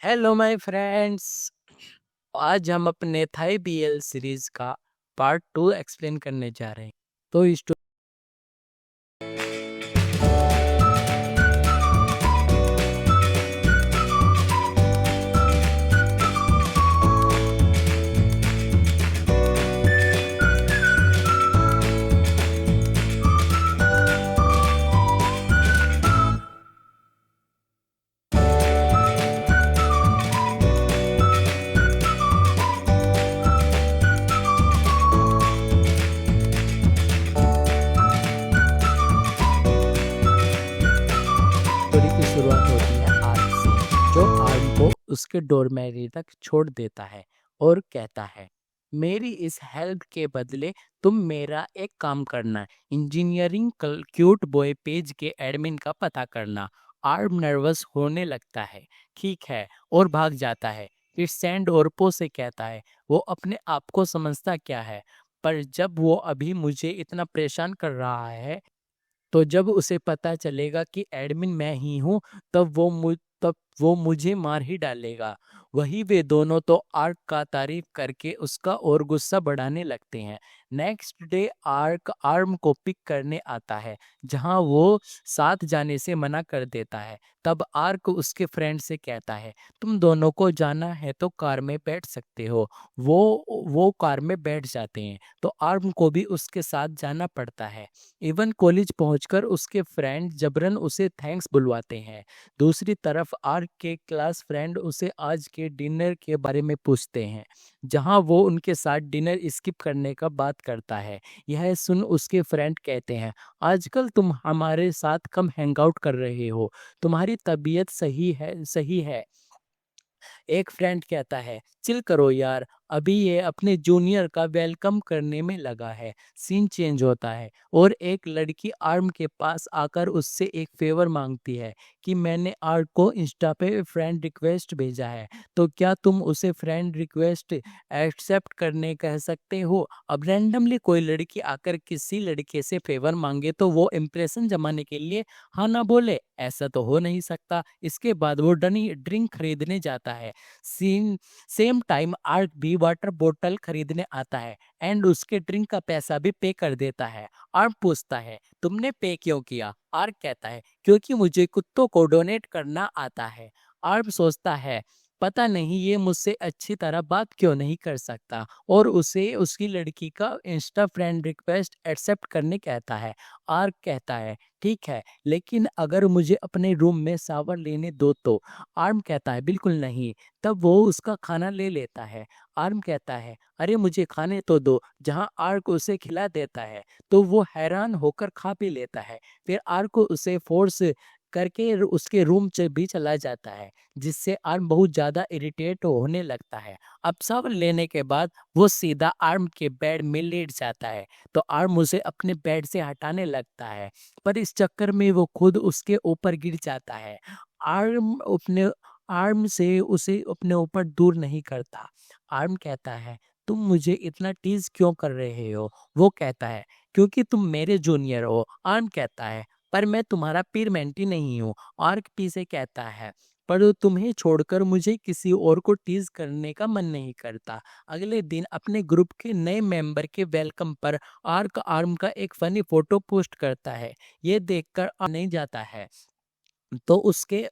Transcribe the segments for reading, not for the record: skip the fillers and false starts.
Hello my friends. आज हम अपने थाई बीएल सीरीज का पार्ट 2 एक्सप्लेन करने जा रहे हैं। तो इस स्टोरी की शुरुआत होती है आर्म से, जो आर्म को उसके डोरमेरी तक छोड़ देता है और कहता है, मेरी इस हेल्प के बदले तुम मेरा एक काम करना, इंजीनियरिंग क्यूट बॉय पेज के एडमिन का पता करना। आर्म नर्वस होने लगता है, ठीक है, और भाग जाता है। फिर सैंड ओरपो से कहता है, वो अपने आप को समझता क्या है, पर जब वो अभी मुझे इतना परेशान कर रहा है, तो जब उसे पता चलेगा कि एडमिन मैं ही हूँ, तब वो मुझे मार ही डालेगा। वही वे दोनों तो आर्क का तारीफ करके उसका और गुस्सा बढ़ाने लगते हैं। नेक्स्ट डे आर्क आर्म को पिक करने आता है, जहां वो साथ जाने से मना कर देता है। तब आर्क उसके फ्रेंड से कहता है, तुम दोनों को जाना है तो कार में बैठ सकते हो। वो कार में बैठ जाते हैं, तो आर्म को भी उसके साथ जाना पड़ता है। इवन कॉलेज पहुंचकर उसके फ्रेंड जबरन उसे थैंक्स बुलवाते हैं। दूसरी तरफ आर्क के क्लास फ्रेंड उसे आज के डिनर के बारे में पूछते हैं, जहां वो उनके साथ डिनर स्किप करने का बात करता है। यह सुन उसके फ्रेंड कहते हैं, आजकल तुम हमारे साथ कम हैंग आउट कर रहे हो, तुम्हारी तबीयत सही है। एक फ्रेंड कहता है, चिल करो यार, अभी ये अपने जूनियर का वेलकम करने में लगा है। सीन चेंज होता है और एक लड़की आर्म के पास आकर उससे एक फेवर मांगती है कि मैंने आर्म को इंस्टा पे फ्रेंड रिक्वेस्ट भेजा है, तो क्या तुम उसे फ्रेंड रिक्वेस्ट एक्सेप्ट करने कह सकते हो। अब रैंडमली कोई लड़की आकर किसी लड़के से फेवर मांगे तो वो इम्प्रेशन जमाने के लिए हाँ ना बोले, ऐसा तो हो नहीं सकता। इसके बाद वो डनी ड्रिंक खरीदने जाता है। सीन सेम टाइम आर्क भी वाटर बोतल खरीदने आता है एंड उसके ड्रिंक का पैसा भी पे कर देता है। आर्क पूछता है, तुमने पे क्यों किया। आर्क कहता है, क्योंकि मुझे कुत्तों को डोनेट करना आता है। आर्क सोचता है, पता नहीं ये मुझसे अच्छी तरह बात क्यों नहीं कर सकता, और उसे उसकी लड़की का इंस्टा फ्रेंड रिक्वेस्ट एक्सेप्ट करने कहता है। आर्क कहता है, ठीक है, लेकिन अगर मुझे अपने रूम में शावर लेने दो तो। आर्म कहता है, बिल्कुल नहीं। तब वो उसका खाना ले लेता है। आर्म कहता है, अरे मुझे खाने तो दो। जहां आर्क उसे खिला देता है, तो वो हैरान होकर खा भी लेता है। फिर आर्क उसे फोर्स करके उसके रूम से भी चला जाता है, जिससे आर्म बहुत ज्यादा इरिटेट होने लगता है। अब शावर लेने के बाद वो सीधा आर्म के बेड में लेट जाता है, तो आर्म उसे अपने बेड से हटाने लगता है, पर इस चक्कर में वो खुद उसके ऊपर गिर जाता है। आर्म अपने आर्म से उसे अपने ऊपर दूर नहीं करता। आर्म कहता है, तुम मुझे इतना टीज क्यों कर रहे हो। वो कहता है, क्योंकि तुम मेरे जूनियर हो। आर्म कहता है, पर मैं तुम्हारा पीर मेंटी नहीं हूँ। आर्क पी से कहता है, पर तुम्हें छोड़कर मुझे किसी और को टीज करने का मन नहीं करता। अगले दिन अपने ग्रुप के नए मेंबर के वेलकम पर आर्क आर्म का एक फनी फोटो पोस्ट करता है। ये देखकर नहीं जाता है, तो उसके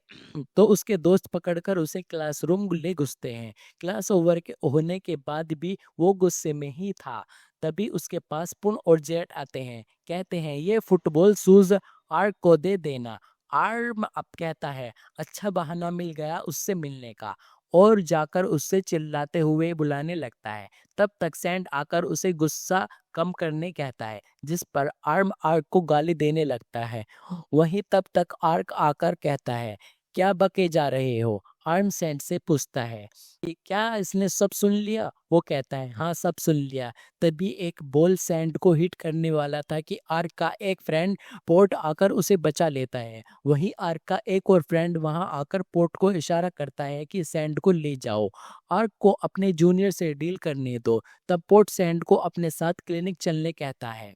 तो उसके दोस्त पकड़कर उसे क्लासरूम ले घुसते हैं। क्लास ओवर के होने के बाद भी वो गुस्से में ही था। तभी उसके पास पुन और जेट आते हैं, कहते हैं, ये फुटबॉल शूज आर्क को दे देना। आर्म अब कहता है, अच्छा बहाना मिल गया उससे मिलने का, और जाकर उससे चिल्लाते हुए बुलाने लगता है। तब तक सैंड आकर उसे गुस्सा कम करने कहता है, जिस पर आर्म आर्क को गाली देने लगता है। वहीं तब तक आर्क आकर कहता है, क्या बके जा रहे हो। आर्म सैंड से पूछता है कि क्या इसने सब सुन लिया। वो कहता है, हाँ सब सुन लिया। तभी एक बॉल सैंड को हिट करने वाला था कि आर्क का एक फ्रेंड पोर्ट आकर उसे बचा लेता है। वहीं आर्क का एक और फ्रेंड वहां आकर पोर्ट को इशारा करता है कि सैंड को ले जाओ, आर्क को अपने जूनियर से डील करने दो। तब पोर्ट सैंड को अपने साथ क्लिनिक चलने कहता है।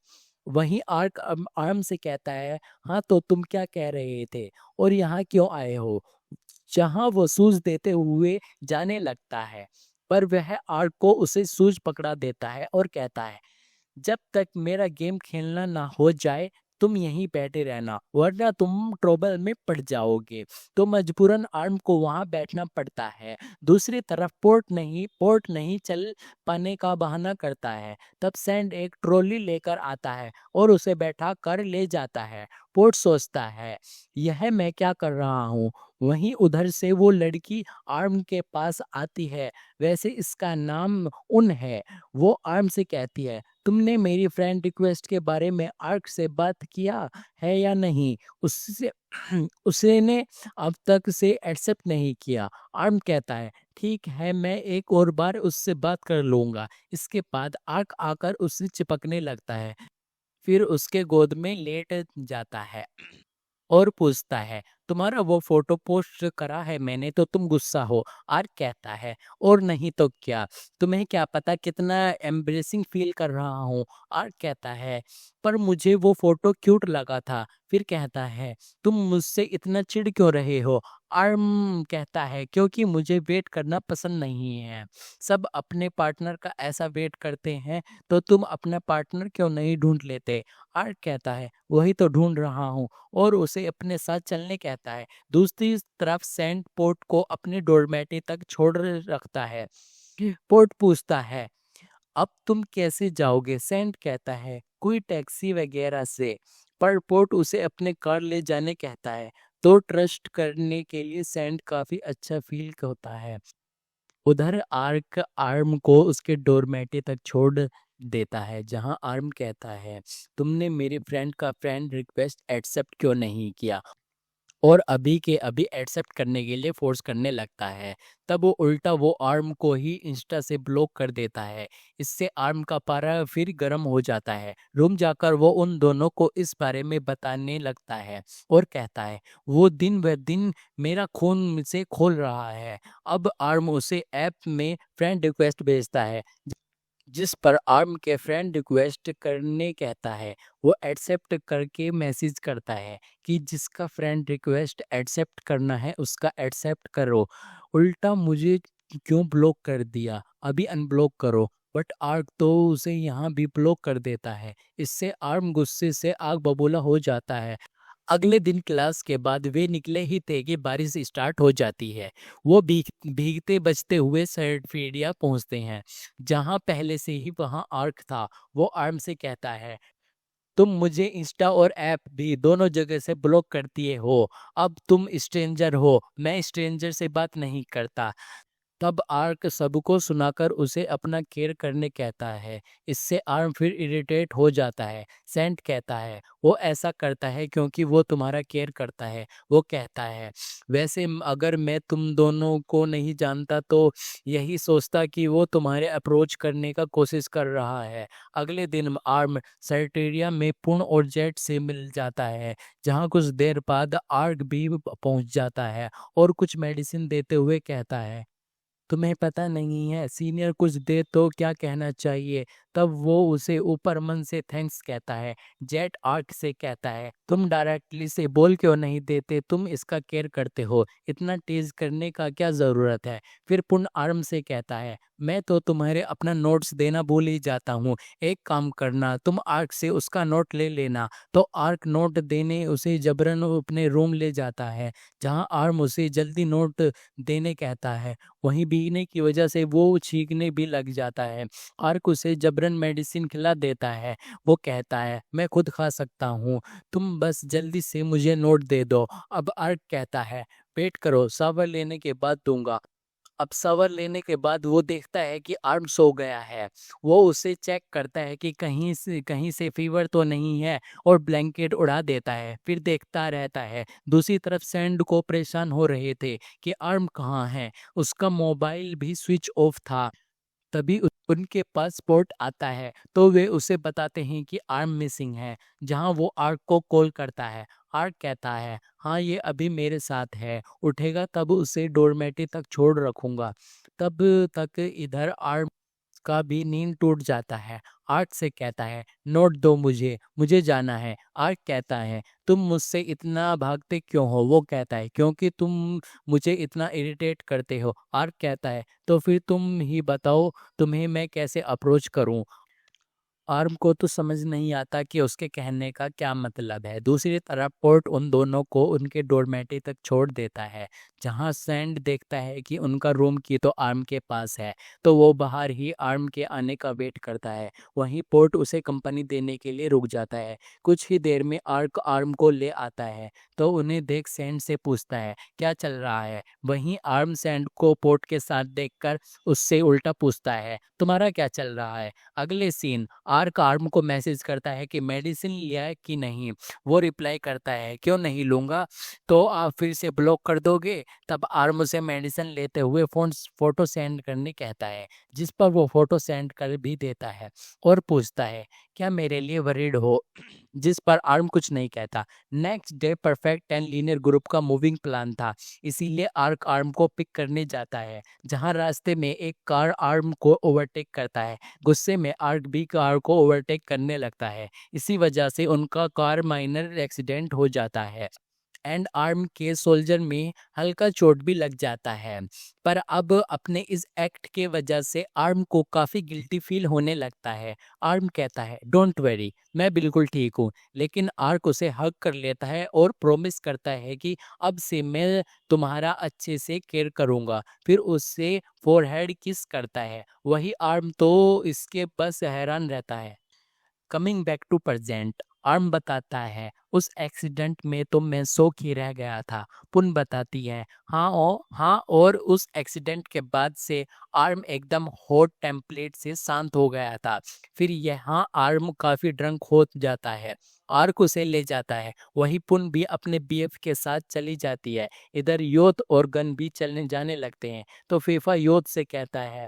वहीं आर्क आर्म से कहता है, हाँ तो तुम क्या कह रहे थे और यहाँ क्यों आए हो। जहाँ वो सूझ देते हुए जाने लगता है, पर वह आर्क को उसे सूझ पकड़ा देता है और कहता है, जब तक मेरा गेम खेलना ना हो जाए तुम यहीं बैठे रहना, वरना तुम ट्रबल में पड़ जाओगे। तो मजबूरन आर्म को वहां बैठना पड़ता है। दूसरी तरफ पोर्ट नहीं चल पाने का बहाना करता है। तब सैंड एक ट्रॉली लेकर आता है और उसे बैठा कर ले जाता है। पोर्ट सोचता है, यह मैं क्या कर रहा हूँ। वहीं उधर से वो लड़की आर्म के पास आती है, वैसे इसका नाम उन है। वो आर्म से कहती है, तुमने मेरी फ्रेंड रिक्वेस्ट के बारे में आर्क से बात किया है या नहीं। उससे उसने अब तक से एक्सेप्ट नहीं किया। आर्म कहता है, ठीक है, मैं एक और बार उससे बात कर लूंगा। इसके बाद आर्क आकर उससे चिपकने लगता है, फिर उसके गोद में लेट जाता है और पूछता है, तुम्हारा वो फोटो पोस्ट करा है मैंने तो तुम गुस्सा हो। आर्क कहता है, और नहीं तो क्या, तुम्हें क्या पता कितना एम्ब्रेसिंग फील कर रहा हूँ। आर्क कहता है, पर मुझे वो फोटो क्यूट लगा था। फिर कहता है, तुम मुझसे इतना चिढ़ क्यों रहे हो। आर्म कहता है, क्योंकि मुझे वेट करना पसंद नहीं है। सब अपने पार्टनर का ऐसा वेट करते हैं, तो तुम अपना पार्टनर क्यों नहीं ढूंढ लेते। आर्क कहता है, वही तो ढूंढ रहा हूँ, और उसे अपने साथ चलने कहता है। दूसरी तरफ सैंड पोर्ट को अपने डोरमेटी तक छोड़ रखता है। पोर्ट पूछता है, अब तुम कैसे जाओगे। सैंड कहता है, कोई टैक्सी वगैरह से। पर पोर्ट उसे अपने कार ले जाने कहता है। तो ट्रस्ट करने के लिए सैंड काफी अच्छा फील होता है। उधर आर्क आर्म को उसके डोरमेटे तक छोड़ देता है, जहां आर्म कहता है, तुमने मेरे फ्रेंड का फ्रेंड रिक्वेस्ट एक्सेप्ट क्यों नहीं किया। और अभी के अभी एक्सेप्ट करने के लिए फोर्स करने लगता है। तब वो उल्टा वो आर्म को ही इंस्टा से ब्लॉक कर देता है। इससे आर्म का पारा फिर गर्म हो जाता है। रूम जाकर वो उन दोनों को इस बारे में बताने लगता है और कहता है, वो दिन व दिन मेरा खून से खोल रहा है। अब आर्म उसे ऐप में फ्रेंड रिक्वेस्ट भेजता है, जिस पर आर्म के फ्रेंड रिक्वेस्ट करने कहता है। वो एक्सेप्ट करके मैसेज करता है कि जिसका फ्रेंड रिक्वेस्ट एक्सेप्ट करना है उसका एक्सेप्ट करो, उल्टा मुझे क्यों ब्लॉक कर दिया, अभी अनब्लॉक करो। बट आर्क तो उसे यहाँ भी ब्लॉक कर देता है। इससे आर्म गुस्से से आग बबूला हो जाता है। अगले दिन क्लास के बाद वे निकले ही थे कि बारिश स्टार्ट हो जाती है। वो भीगते बचते हुए सर्टफीडिया पहुंचते हैं, जहां पहले से ही वहां आर्क था। वो आर्म से कहता है, तुम मुझे इंस्टा और ऐप भी दोनों जगह से ब्लॉक कर दिए हो। अब तुम स्ट्रेंजर हो, मैं स्ट्रेंजर से बात नहीं करता। तब आर्क सबको सुनाकर उसे अपना केयर करने कहता है। इससे आर्म फिर इरिटेट हो जाता है। सेंट कहता है, वो ऐसा करता है क्योंकि वो तुम्हारा केयर करता है। वो कहता है, वैसे अगर मैं तुम दोनों को नहीं जानता तो यही सोचता कि वो तुम्हारे अप्रोच करने का कोशिश कर रहा है। अगले दिन आर्म सर्टेरिया में पूर्ण और जेट से मिल जाता है, जहाँ कुछ देर बाद आर्क भी पहुंच जाता है और कुछ मेडिसिन देते हुए कहता है, तुम्हें पता नहीं है सीनियर कुछ दे तो क्या कहना चाहिए। तब वो उसे ऊपर मन से थैंक्स कहता है। जेट आर्क से कहता है, तुम डायरेक्टली से बोल क्यों नहीं देते, तुम इसका केयर करते हो, इतना टीज करने का क्या जरूरत है। फिर पुन आर्म से कहता है, मैं तो तुम्हारे अपना नोट्स देना भूल ही जाता हूँ, एक काम करना, तुम आर्क से उसका नोट ले लेना। तो आर्क नोट देने उसे जबरन अपने रूम ले जाता है, जहाँ आर्म उसे जल्दी नोट देने कहता है। वहीं भीगने की वजह से वो छींकने भी लग जाता है। आर्क उसे जबरन मेडिसिन खिला देता है। वो कहता है, मैं खुद खा सकता हूँ, तुम बस जल्दी से मुझे नोट दे दो। अब आर्क कहता है, वेट करो, शावर लेने के बाद दूंगा। अब शावर लेने के बाद वो देखता है कि आर्म सो गया है। वो उसे चेक करता है कि कहीं से फीवर तो नहीं है और ब्लैंकेट उड़ा देता है, फिर देखता रहता है। दूसरी तरफ सैंड को परेशान हो रहे थे कि आर्म कहाँ है। उसका मोबाइल भी स्विच ऑफ था। तभी उनके पास स्पॉट आता है, तो वे उसे बताते हैं कि आर्म मिसिंग है। जहां वो आर्क को कॉल करता है। आर्क कहता है, हाँ ये अभी मेरे साथ है, उठेगा तब उसे डोरमेटी तक छोड़ रखूंगा। तब तक इधर आर्म का भी नींद टूट जाता है। आर्क से कहता है नोट दो मुझे, मुझे जाना है। आर्क कहता है तुम मुझसे इतना भागते क्यों हो? वो कहता है क्योंकि तुम मुझे इतना इरिटेट करते हो। आर्क कहता है तो फिर तुम ही बताओ तुम्हें मैं कैसे अप्रोच करूं? आर्म को तो समझ नहीं आता कि उसके कहने का क्या मतलब है। दूसरी तरफ पोर्ट उन दोनों को उनके डोरमेटी तक छोड़ देता है, जहां सैंड देखता है कि उनका रूम की तो आर्म के पास है, तो वो बाहर ही आर्म के आने का वेट करता है। वहीं पोर्ट उसे कंपनी देने के लिए रुक जाता है। कुछ ही देर में आर्क आर्म को ले आता है, तो उन्हें देख सैंड से पूछता है क्या चल रहा है। वहीं आर्म सैंड को पोर्ट के साथ देखकर उससे उल्टा पूछता है तुम्हारा क्या चल रहा है। अगले सीन, आर्क आर्म को मैसेज करता है कि मेडिसिन लिया है कि नहीं। वो रिप्लाई करता है क्यों नहीं लूँगा, तो आप फिर से ब्लॉक कर दोगे। तब आर्म उसे मेडिसिन लेते हुए फोटो सेंड करने कहता है, जिस पर वो फोटो सेंड कर भी देता है और पूछता है क्या मेरे लिए वरीड हो, जिस पर आर्म कुछ नहीं कहता। Next day perfect and linear group का मूविंग प्लान था, इसीलिए आर्क आर्म को पिक करने जाता है, जहां रास्ते में एक कार आर्म को ओवरटेक करता है। गुस्से में आर्क भी कार को ओवरटेक करने लगता है। इसी वजह से उनका कार माइनर एक्सीडेंट हो जाता है एंड आर्म के सोल्जर में हल्का चोट भी लग जाता है। पर अब अपने इस एक्ट के वजह से आर्म को काफ़ी गिल्टी फील होने लगता है। आर्म कहता है डोंट वरी, मैं बिल्कुल ठीक हूँ। लेकिन आर्क उसे हग कर लेता है और प्रॉमिस करता है कि अब से मैं तुम्हारा अच्छे से केयर करूँगा। फिर उससे फोरहेड किस करता है। वही आर्म तो इसके बस हैरान रहता है। कमिंग बैक टू प्रेजेंट, आर्म बताता है उस एक्सीडेंट में तो मैं शौक ही रह गया था। पुन बताती है हाँ, और उस एक्सीडेंट के बाद से आर्म एकदम हॉट टेम्पलेट से शांत हो गया था। फिर यहाँ आर्म काफ़ी ड्रंक हो जाता है। आर्क उसे ले जाता है। वही पुन भी अपने बीएफ के साथ चली जाती है। इधर योत और गन भी चलने जाने लगते हैं, तो फीफा योत से कहता है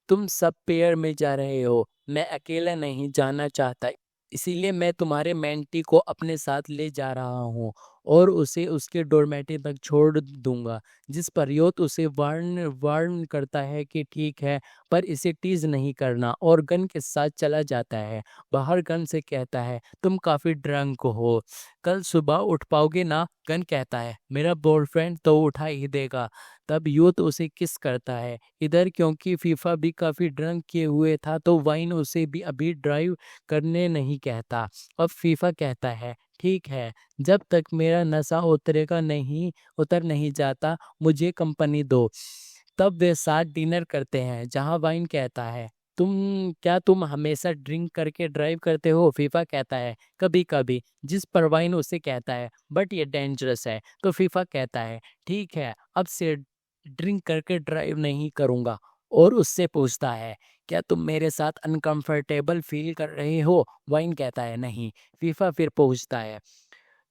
तुम सब पेयर में जा रहे हो, मैं अकेला नहीं जाना चाहता, इसीलिए मैं तुम्हारे मेंटी को अपने साथ ले जा रहा हूँ और उसे उसके डोरमेटी तक छोड़ दूंगा। जिस पर योत उसे वार्न वार्न करता है कि ठीक है, पर इसे टीज नहीं करना, और गन के साथ चला जाता है। बाहर गन से कहता है तुम काफ़ी ड्रंक हो, कल सुबह उठ पाओगे ना? गन कहता है मेरा बॉयफ्रेंड तो उठा ही देगा। तब यूथ उसे किस करता है। इधर क्योंकि फीफा भी काफ़ी ड्रंक किए हुए था, तो वाइन उसे भी अभी ड्राइव करने नहीं कहता। अब फीफा कहता है ठीक है, जब तक मेरा नशा उतर नहीं जाता, मुझे कंपनी दो। तब वे साथ डिनर करते हैं, जहां वाइन कहता है तुम हमेशा ड्रिंक करके ड्राइव करते हो? फीफा कहता है कभी कभी। जिस पर वाइन उसे कहता है बट ये डेंजरस है। तो फीफा कहता है ठीक है, अब से ड्रिंक करके ड्राइव नहीं करूंगा, और उससे पूछता है क्या तुम मेरे साथ अनकंफर्टेबल फील कर रहे हो? वाइन कहता है नहीं। फीफा फिर पूछता है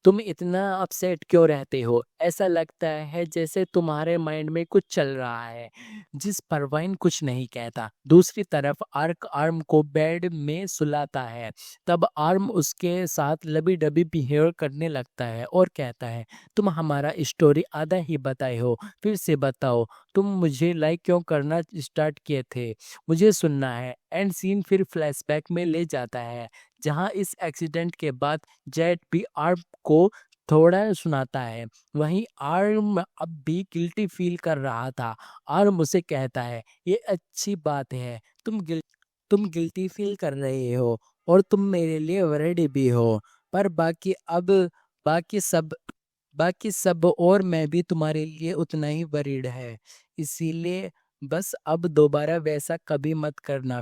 तुम इतना अपसेट क्यों रहते हो? ऐसा लगता है जैसे तुम्हारे माइंड में कुछ चल रहा है। जिस पर वाइन कुछ नहीं कहता। दूसरी तरफ आर्क आर्म को बेड में सुलाता है। तब आर्म उसके साथ लबी डबी बिहेव करने लगता है और कहता है तुम हमारा स्टोरी आधा ही बताए हो, फिर से बताओ तुम मुझे लाइक क्यों करना स्टार्ट किए थे, मुझे सुनना है। एंड सीन फिर फ्लैशबैक में ले जाता है, जहां इस एक्सीडेंट के बाद जेट भी आर्म को थोड़ा सुनाता है। वहीं आर्म अब भी गिल्टी फील कर रहा था। आर्म उसे कहता है ये अच्छी बात है, तुम गिल्टी फील कर रहे हो और तुम मेरे लिए रेडी भी हो, पर बाकी सब बाकी सब और मैं भी तुम्हारे लिए उतना ही वरीड है, इसीलिए बस अब दोबारा वैसा कभी मत करना।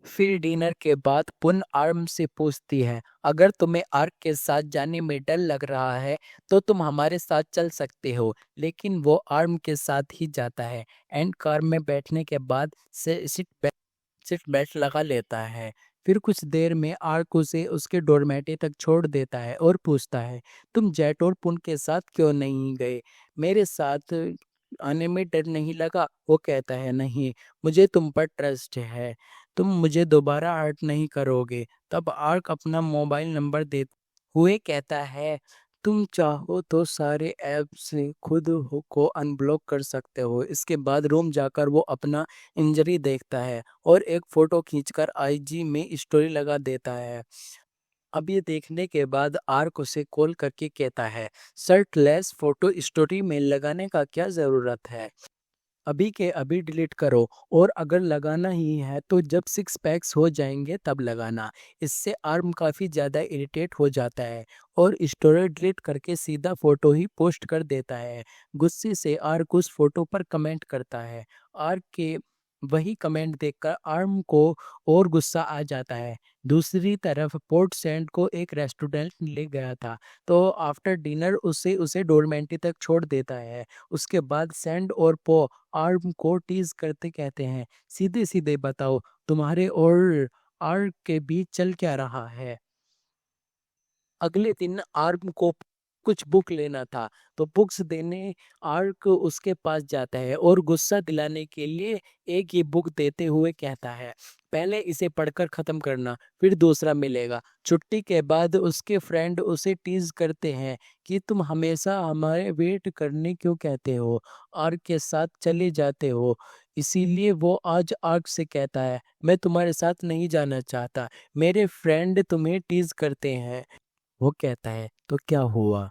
फिर डिनर के बाद पुन आर्म से पूछती है अगर तुम्हें आर्क के साथ जाने में डर लग रहा है तो तुम हमारे साथ चल सकते हो। लेकिन वो आर्म के साथ ही जाता है एंड कार में बैठने के बाद से सीट बेल्ट लगा लेता है। फिर कुछ देर में आर्क उसे उसके डोरमेटे तक छोड़ देता है और पूछता है तुम जेट और पुन के साथ क्यों नहीं गए? मेरे साथ आने में डर नहीं लगा? वो कहता है नहीं, मुझे तुम पर ट्रस्ट है, तुम मुझे दोबारा हर्ट नहीं करोगे। तब आर्क अपना मोबाइल नंबर दे हुए कहता है तुम चाहो तो सारे ऐप से खुद को अनब्लॉक कर सकते हो। इसके बाद रूम जाकर वो अपना इंजरी देखता है और एक फ़ोटो खींचकर आईजी में स्टोरी लगा देता है। अब ये देखने के बाद आर्क उसे कॉल करके कहता है, शर्टलेस फ़ोटो स्टोरी में लगाने का क्या ज़रूरत है? अभी के अभी डिलीट करो, और अगर लगाना ही है तो जब 6 पैक्स हो जाएंगे तब लगाना। इससे आर्म काफ़ी ज़्यादा इरिटेट हो जाता है और स्टोरेज डिलीट करके सीधा फ़ोटो ही पोस्ट कर देता है। गुस्से से आर्क उस फोटो पर कमेंट करता है। आर्क के वही कमेंट देखकर आर्म को और गुस्सा आ जाता है। दूसरी तरफ पोर्ट सैंड को एक रेस्टोरेंट ले गया था, तो आफ्टर डिनर उसे उसे डोरमेंटी तक छोड़ देता है। उसके बाद सैंड और पो आर्म को टीज करते कहते हैं, सीधे सीधे बताओ, तुम्हारे और आर्क के बीच चल क्या रहा है? अगले दिन आर्क को कुछ बुक लेना था, तो बुक्स देने आर्क उसके पास जाता है और गुस्सा दिलाने के लिए एक ही बुक देते हुए कहता है, पहले इसे पढ़कर ख़त्म करना, फिर दूसरा मिलेगा। छुट्टी के बाद उसके फ्रेंड उसे टीज करते हैं कि तुम हमेशा हमारे वेट करने क्यों कहते हो, आर्क के साथ चले जाते हो। इसीलिए वो आज आर्क से कहता है, मैं तुम्हारे साथ नहीं जाना चाहता, मेरे फ्रेंड तुम्हें टीज करते हैं। वो कहता है, तो क्या हुआ,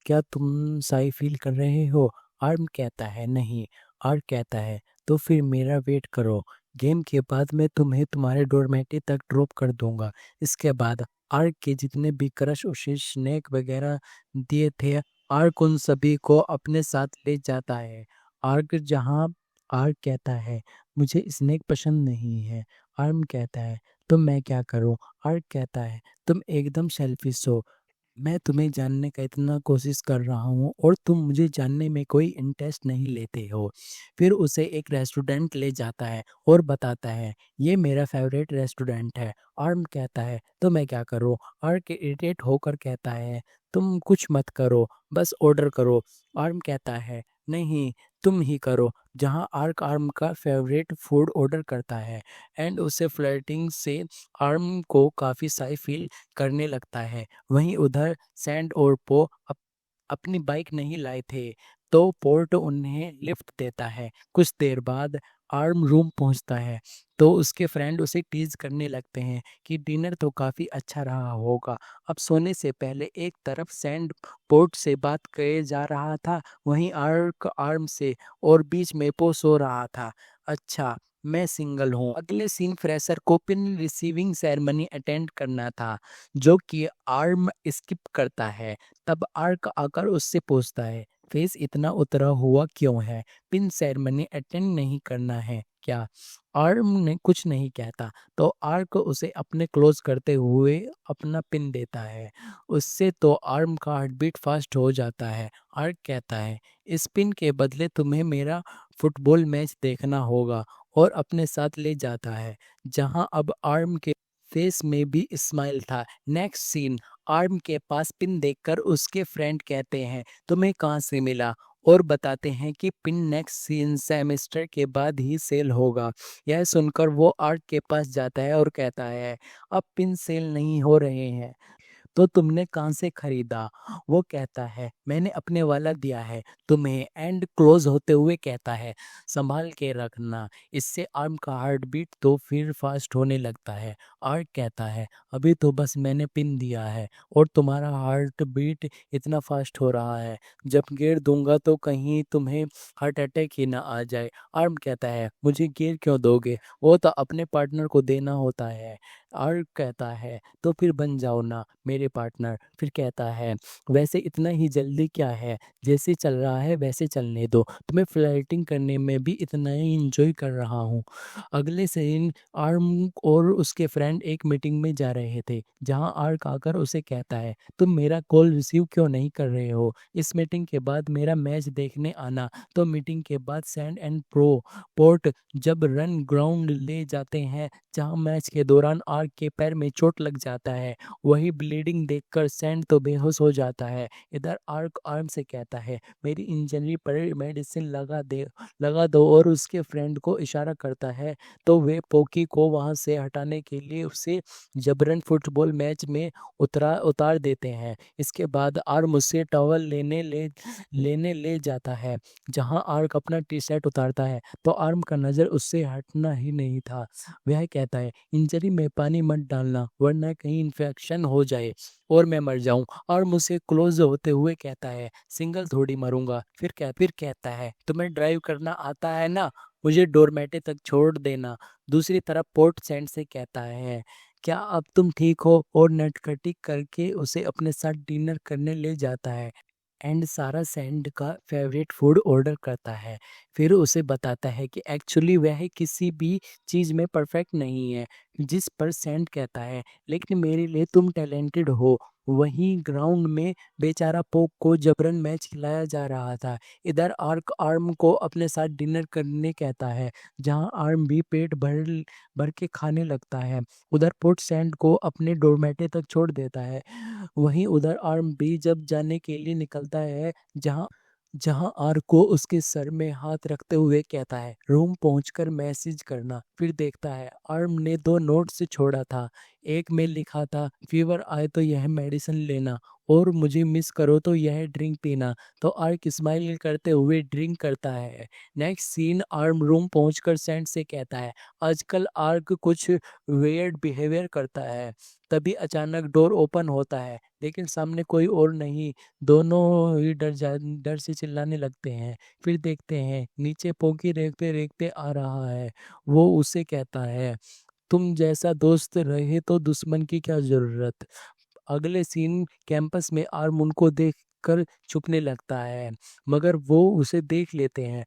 क्या तुम साई फील कर रहे हो? आर्म कहता है, नहीं। आर्क कहता है, तो फिर मेरा वेट करो, गेम के बाद मैं तुम्हें तुम्हारे डोरमेटी तक ड्रॉप कर दूंगा। इसके बाद आर्क के जितने भी क्रश उसे स्नैक वगैरह दिए थे, आर्क उन सभी को अपने साथ ले जाता है। आर्क जहाँ आर्क कहता है, मुझे स्नैक पसंद नहीं है। आर्म कहता है, तो मैं क्या करूं? आर्क कहता है, तुम एकदम सेल्फिश हो, मैं तुम्हें जानने का इतना कोशिश कर रहा हूँ और तुम मुझे जानने में कोई इंटरेस्ट नहीं लेते हो। फिर उसे एक रेस्टोरेंट ले जाता है और बताता है, ये मेरा फेवरेट रेस्टोरेंट है। आर्म कहता है, तो मैं क्या करूँ? आर्क इरिटेट होकर कहता है, तुम कुछ मत करो, बस ऑर्डर करो। आर्म कहता है, नहीं, तुम ही करो। जहाँ आर्क आर्म का फेवरेट फूड ऑर्डर करता है एंड उसे फ्लर्टिंग से आर्म को काफ़ी साई फील करने लगता है। वहीं उधर सैंड और पो अपनी बाइक नहीं लाए थे, तो पोर्ट उन्हें लिफ्ट देता है। कुछ देर बाद आर्म रूम पहुंचता है, तो उसके फ्रेंड उसे टीज करने लगते हैं कि डिनर तो काफ़ी अच्छा रहा होगा। अब सोने से पहले एक तरफ सैंड पोर्ट से बात करे जा रहा था, वहीं आर्क आर्म से, और बीच में पो सो रहा था। अच्छा, मैं सिंगल हूँ। अगले सीन फ्रेशर को पिन रिसीविंग सेरेमनी अटेंड करना था, जो कि आर्म स्किप करता है। तब आर्क आकर उससे पूछता है, फेस इतना उतरा हुआ क्यों है? पिन सेरेमनी अटेंड नहीं करना है क्या? आर्म ने कुछ नहीं कहता, तो आर्क उसे अपने क्लोज करते हुए अपना पिन देता है। उससे तो आर्म का हार्ट बीट फास्ट हो जाता है। आर्क कहता है, इस पिन के बदले तुम्हें मेरा फुटबॉल मैच देखना होगा, और अपने साथ ले जाता है, जहां अब आर्म के फेस में भी स्माइल था। नेक्स्ट सीन, आर्म के पास पिन देखकर उसके फ्रेंड कहते हैं, तुम्हें कहाँ से मिला? और बताते हैं कि पिन नेक्स्ट सीन सेमेस्टर के बाद ही सेल होगा। यह सुनकर वो आर्क के पास जाता है और कहता है, अब पिन सेल नहीं हो रहे हैं, तो तुमने कहाँ से खरीदा? वो कहता है, मैंने अपने वाला दिया है तुम्हें, एंड क्लोज होते हुए कहता है, संभाल के रखना। इससे आर्म का हार्ट बीट तो फिर फास्ट होने लगता है। आर्क कहता है, अभी तो बस मैंने पिन दिया है और तुम्हारा हार्ट बीट इतना फास्ट हो रहा है, जब गिर दूंगा तो कहीं तुम्हें हार्ट अटैक ही ना आ जाए। आर्म कहता है, मुझे गिर क्यों दोगे, वो तो अपने पार्टनर को देना होता है। आर्क कहता है, तो फिर बन जाओ ना मेरे पार्टनर। फिर कहता है, वैसे इतना ही जल्दी क्या है, जैसे चल रहा है वैसे चलने दो, तुम्हें फ्लर्टिंग करने में भी इतना ही इंजॉय कर रहा हूँ। अगले दिन आर्म और उसके फ्रेंड एक मीटिंग में जा रहे थे, जहां आर्क आकर उसे कहता है, तुम मेरा कॉल रिसीव क्यों नहीं कर रहे हो? इस मीटिंग के बाद मेरा मैच देखने आना। तो मीटिंग के बाद सैंड एंड पोर्ट जब रन ग्राउंड ले जाते हैं, जहां मैच के दौरान आर्क आर्क के पैर में चोट लग जाता है। वही ब्लीडिंग देखकर सैंड तो बेहोश हो जाता है। इधर आर्क आर्म से कहता है, मेरी इंजरी पर मेडिसिन लगा दो, और उसके फ्रेंड को इशारा करता है तो वे पोकी को वहां से हटाने के लिए उसे जबरन फुटबॉल मैच में उतार देते हैं। इसके बाद आर्म उसे टॉवल लेने ले जाता है। जहां आर्क अपना टी शर्ट उतारता है तो आर्म का नजर उससे हटना ही नहीं था। वह कहता है, इंजरी में पानी मत डालना वरना कहीं इन्फेक्शन हो जाए और मैं मर जाऊं। और मुझसे क्लोज होते हुए कहता है, सिंगल थोड़ी मरूंगा। फिर कहता है, तुम्हें ड्राइव करना आता है ना, मुझे डोरमेटे तक छोड़ देना। दूसरी तरफ पोर्ट सैंड से कहता है, क्या अब तुम ठीक हो, और नटखटी करके उसे अपने साथ डिनर करने ले जाता है। एंड सारा सैंड का फेवरेट फूड ऑर्डर करता है। फिर उसे बताता है कि एक्चुअली वह किसी भी चीज़ में परफेक्ट नहीं है। जिस पर सैंड कहता है, लेकिन मेरे लिए तुम टैलेंटेड हो। वहीं ग्राउंड में बेचारा पोक को जबरन मैच खिलाया जा रहा था। इधर आर्क आर्म को अपने साथ डिनर करने कहता है, जहां आर्म भी पेट भर भर के खाने लगता है। उधर पोर्ट सैंड को अपने डोरमेटे तक छोड़ देता है। वहीं उधर आर्म भी जब जाने के लिए निकलता है, जहां जहां आर्क को उसके सर में हाथ रखते हुए कहता है, रूम पहुंचकर मैसेज करना। फिर देखता है आर्म ने 2 नोट्स छोड़ा था। एक में लिखा था, फीवर आए तो यह मेडिसिन लेना, और मुझे मिस करो तो यह ड्रिंक पीना। तो आर्क स्माइल करते हुए ड्रिंक करता है। नेक्स्ट सीन, आर्म रूम पहुंचकर सैंड से कहता है, आजकल आर्क कुछ वेयर्ड बिहेवियर करता है। तभी अचानक डोर ओपन होता है, लेकिन सामने कोई और नहीं। दोनों ही डर से चिल्लाने लगते हैं। फिर देखते हैं नीचे पोकी रेंगते रेंगते आ रहा है। वो उसे कहता है, तुम जैसा दोस्त रहे तो दुश्मन की क्या जरूरत। अगले सीन, कैंपस में आर्म उनको देखकर छुपने लगता है, मगर वो उसे देख लेते हैं।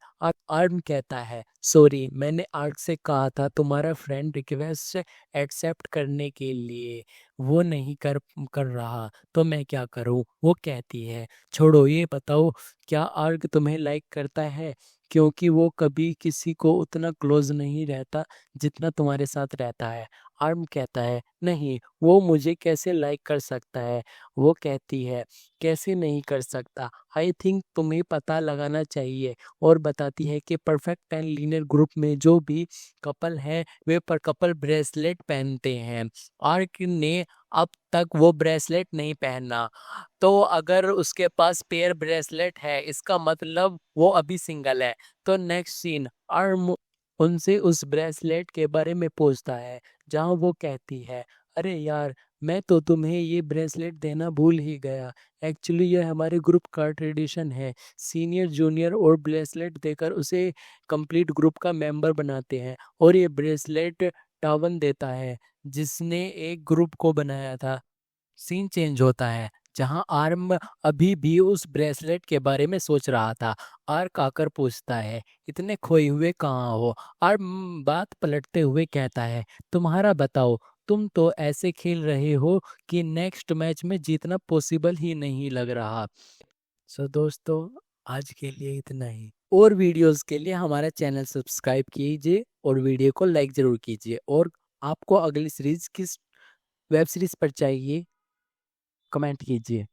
आर्म कहता है, सॉरी, मैंने आर्क से कहा था तुम्हारा फ्रेंड रिक्वेस्ट एक्सेप्ट करने के लिए, वो नहीं कर रहा, तो मैं क्या करूं। वो कहती है, छोड़ो, ये बताओ, क्या आर्क तुम्हें लाइक करता है, क्योंकि वो कभी किसी को उतना क्लोज नहीं रहता जितना तुम्हारे साथ रहता है। आर्म कहता है, नहीं, वो मुझे कैसे लाइक कर सकता है। वो कहती है, कैसे नहीं कर सकता, आई थिंक तुम्हें पता लगाना चाहिए। और बताती है कि परफेक्ट एंड लीनियर ग्रुप में जो भी कपल है वे पर कपल ब्रेसलेट पहनते हैं। आर्क ने अब तक वो ब्रेसलेट नहीं पहना, तो अगर उसके पास पेयर ब्रेसलेट है इसका मतलब वो अभी सिंगल है। तो नेक्स्ट सीन, आर्म उनसे उस ब्रेसलेट के बारे में पूछता है, जहां वो कहती है, अरे यार, मैं तो तुम्हें ये ब्रेसलेट देना भूल ही गया। एक्चुअली ये हमारे ग्रुप का ट्रेडिशन है। सीनियर जूनियर और ब्रेसलेट देकर उसे कंप्लीट ग्रुप का मेंबर बनाते हैं, और ये ब्रेसलेट टावन देता है जिसने एक ग्रुप को बनाया था। सीन चेंज होता है, जहां आर्म अभी भी उस ब्रेसलेट के बारे में सोच रहा था। आर्क आकर पूछता है, इतने खोए हुए कहाँ हो। आर्म बात पलटते हुए कहता है, तुम्हारा बताओ, तुम तो ऐसे खेल रहे हो कि नेक्स्ट मैच में जीतना पॉसिबल ही नहीं लग रहा। सो दोस्तों, आज के लिए इतना ही। और वीडियोस के लिए हमारा चैनल सब्सक्राइब कीजिए और वीडियो को लाइक जरूर कीजिए। और आपको अगली सीरीज किस वेब सीरीज पर चाहिए, कमेंट कीजिए।